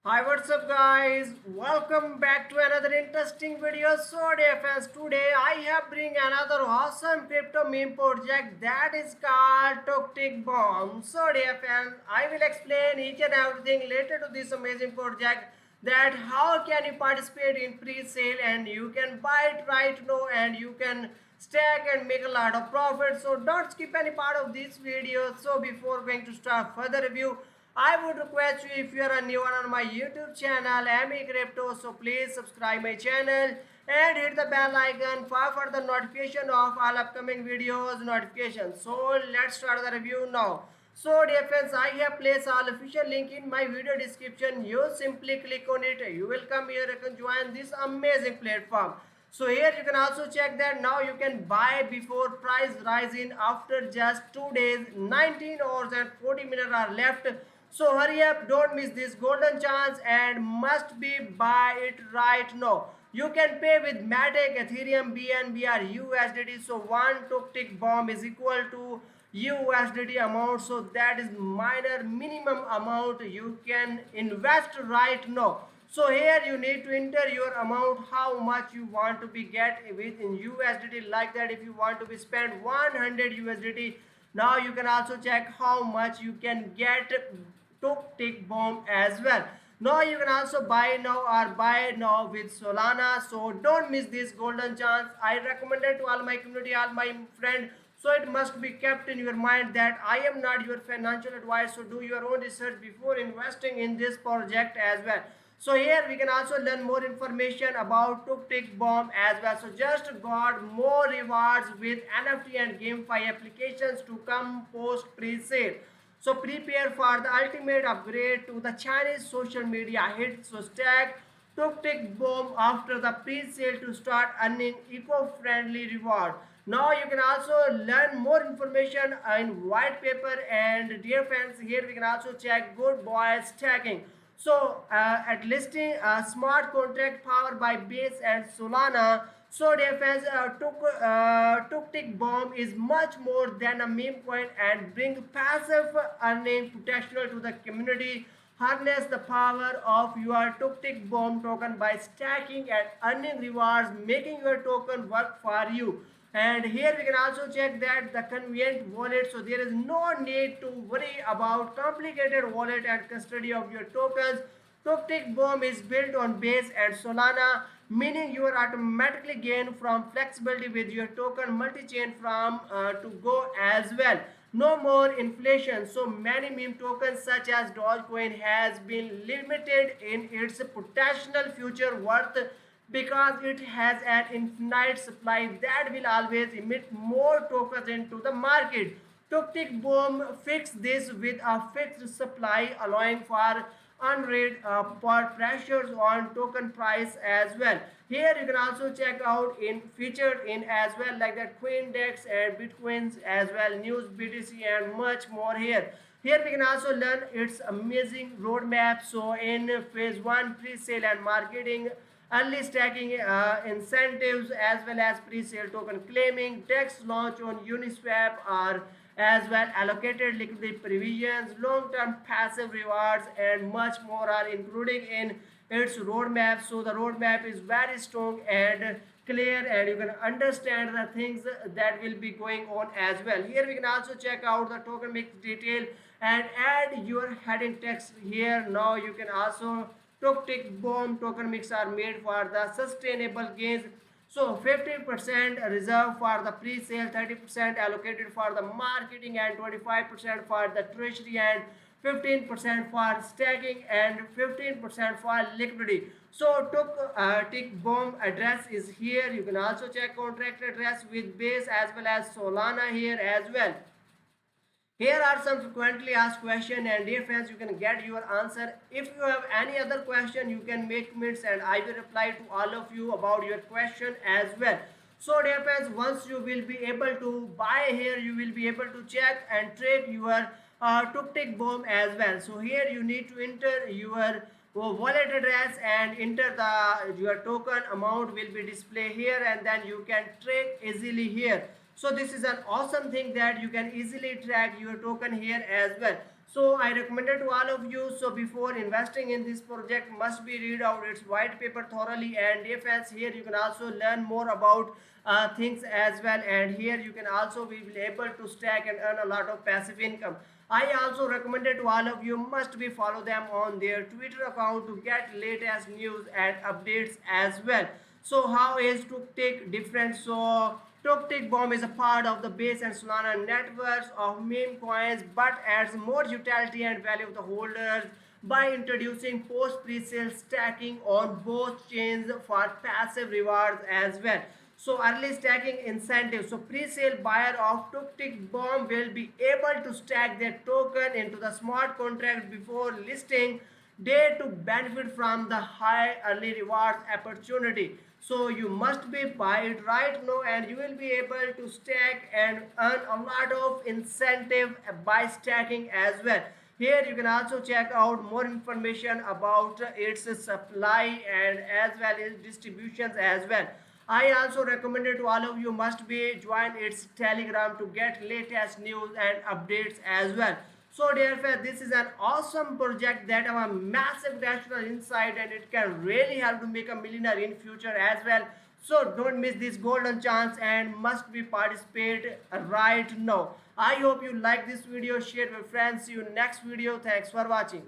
Hi, what's up, guys? Welcome back to another interesting video. So, dear fans, today I have bring another awesome crypto meme project that is called Toktik Bomb. So, dear fans, I will explain each and everything related to this amazing project. That how can you participate in pre-sale and you can buy it right now and you can stack and make a lot of profit. So, don't skip any part of this video. So, before going to start further review. I would request you if you are a new one on my YouTube channel, Amy Crypto, so please subscribe my channel and hit the bell icon for the notification of all upcoming videos notifications. So let's start the review now. So dear friends, I have placed all official link in my video description. You simply click on it. You will come here and can join this amazing platform. So here you can also check that now you can buy before price rising after just 2 days. 19 hours and 40 minutes are left. So hurry up, don't miss this golden chance and must be buy it right now. You can pay with Matic, Ethereum, BNB or USDT. So one tick bomb is equal to USDT amount. So that is minor minimum amount you can invest right now. So here you need to enter your amount, how much you want to be get within USDT, like that if you want to be spend 100 USDT. Now you can also check how much you can get tick bomb as well. Now you can also buy now or buy now with Solana. So don't miss this golden chance. I recommend it to all my community, all my friends. So it must be kept in your mind that I am not your financial advisor. So do your own research before investing in this project as well. So here we can also learn more information about tick bomb as well. So just got more rewards with NFT and GameFi applications to come post pre-sale. So prepare for the ultimate upgrade to the Chinese social media hit. So stack tick bomb after the pre-sale to start earning eco-friendly reward. Now you can also learn more information in white paper, and dear friends, here we can also check good boy stacking. So at listing a smart contract powered by Base and Solana. So dear friends, tick bomb is much more than a meme coin and bring passive earning potential to the community. Harness the power of your tick bomb token by stacking and earning rewards, making your token work for you. And here we can also check that the convenient wallet, so there is no need to worry about complicated wallet and custody of your tokens. Tick bomb is built on Base and Solana, meaning you are automatically gain from flexibility with your token multi-chain from to go as well. No more inflation. So many meme tokens such as Dogecoin has been limited in its potential future worth because it has an infinite supply that will always emit more tokens into the market. Tick bomb fix this with a fixed supply, allowing for unread pressures on token price as well. Here you can also check out in featured in as well, like that Coindex and Bitcoins as well, news, BTC and much more here. Here we can also learn its amazing roadmap. So in phase 1 pre-sale and marketing, early stacking incentives as well as pre-sale token claiming, text launch on Uniswap are as well allocated liquidity provisions, long-term passive rewards and much more are included in its roadmap. So the roadmap is very strong and clear and you can understand the things that will be going on as well. Here we can also check out the token mix detail and add your heading text here. Now you can also tick bomb token mix are made for the sustainable gains. So 50% reserved for the pre-sale, 30% allocated for the marketing and 25% for the treasury and 15% for stacking and 15% for liquidity. So tick bomb address is here. You can also check contract address with Base as well as Solana here as well. Here are some frequently asked questions, and dear friends, you can get your answer. If you have any other question, you can make comments and I will reply to all of you about your question as well. So dear friends, once you will be able to buy here, you will be able to check and trade your tick bomb as well. So here you need to enter your wallet address and enter the your token amount will be displayed here, and then you can trade easily here. So this is an awesome thing that you can easily track your token here as well. So I recommended to all of you. So before investing in this project, must be read out its white paper thoroughly. And defense here you can also learn more about things as well. And here you can also be able to stack and earn a lot of passive income. I also recommended to all of you must be follow them on their Twitter account to get latest news and updates as well. So how is Tuktik different? So Tuktik Bomb is a part of the Base and Solana networks of meme coins but adds more utility and value to the holders by introducing post pre-sale stacking on both chains for passive rewards as well. So early stacking incentive. So pre-sale buyer of Tuktik Bomb will be able to stack their token into the smart contract before listing day to benefit from the high early rewards opportunity. So you must be buy it right now and you will be able to stack and earn a lot of incentive by stacking as well. Here you can also check out more information about its supply and as well as distributions as well. I also recommended to all of you must be join its Telegram to get latest news and updates as well. So dear friends, this is an awesome project that have a massive national insight and it can really help to make a millionaire in future as well. So don't miss this golden chance and must be participate right now. I hope you like this video, share with friends. See you next video. Thanks for watching.